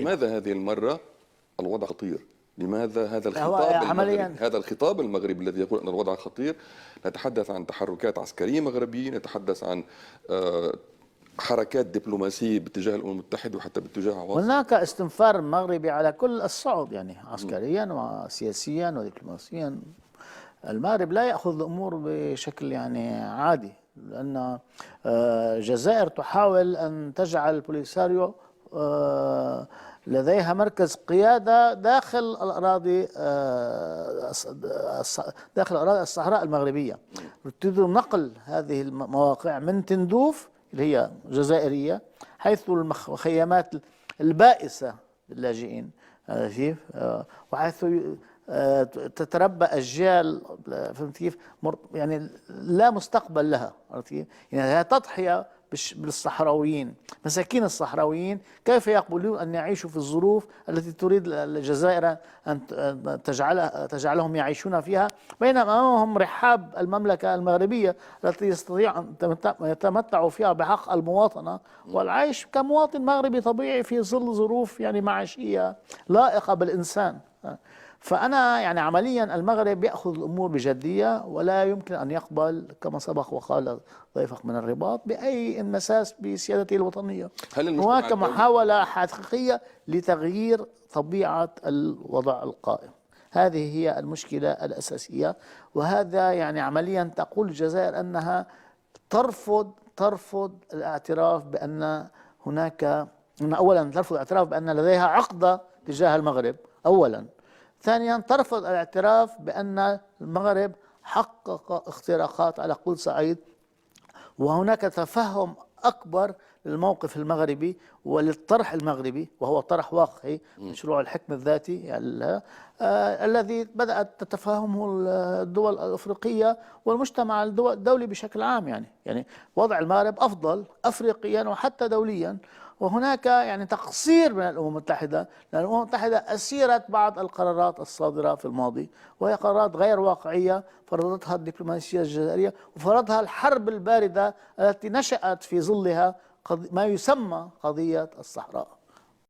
لماذا هذه المرة الوضع خطير؟ لماذا هذا هذا الخطاب المغربي الذي يقول أن الوضع خطير؟ نتحدث عن تحركات عسكرية مغربية، نتحدث عن حركات دبلوماسية باتجاه الأمم المتحدة وحتى باتجاه عواصم. هناك استنفار مغربي على كل الصعد، يعني عسكريا وسياسيا ودبلوماسيا. المغرب لا يأخذ الأمور بشكل يعني عادي، لأن الجزائر تحاول أن تجعل البوليساريو لديها مركز قيادة داخل الأراضي الصحراء المغربية. تريد نقل هذه المواقع من تندوف اللي هي جزائرية، حيث المخيمات البائسة للاجئين، وحيث تتربى أجيال، فهمت كيف؟ يعني لا مستقبل لها، عرفت كيف؟ يعني هي تضحية بالصحراويين، مساكين الصحراويين، كيف يقبلون أن يعيشوا في الظروف التي تريد الجزائر أن تجعلهم يعيشون فيها، بينما أمامهم رحاب المملكة المغربية التي يستطيع أن يتمتعوا فيها بحق المواطنة والعيش كمواطن مغربي طبيعي في ظل ظروف يعني معيشية لائقة بالإنسان. فأنا يعني عمليا المغرب يأخذ الأمور بجدية، ولا يمكن أن يقبل كما سبق وقال ضيفك من الرباط بأي انمساس بسيادته الوطنية. هناك محاولة حقيقية لتغيير طبيعة الوضع القائم. هذه هي المشكلة الأساسية، وهذا يعني عمليا تقول الجزائر أنها ترفض الاعتراف بأن هناك، أولا ترفض الاعتراف بأن لديها عقدة تجاه المغرب أولا، ثانيا ترفض الاعتراف بأن المغرب حقق اختراقات على كل صعيد، وهناك تفهم أكبر للموقف المغربي وللطرح المغربي، وهو طرح واقعي، مشروع الحكم الذاتي يعني الذي بدأت تتفهمه الدول الأفريقية والمجتمع الدولي بشكل عام. يعني وضع المغرب أفضل أفريقيا وحتى دوليا، وهناك يعني تقصير من الأمم المتحدة، لأن الأمم المتحدة أسيرت بعض القرارات الصادرة في الماضي، وهي قرارات غير واقعية فرضتها الدبلوماسية الجزائرية وفرضها الحرب الباردة التي نشأت في ظلها ما يسمى قضية الصحراء.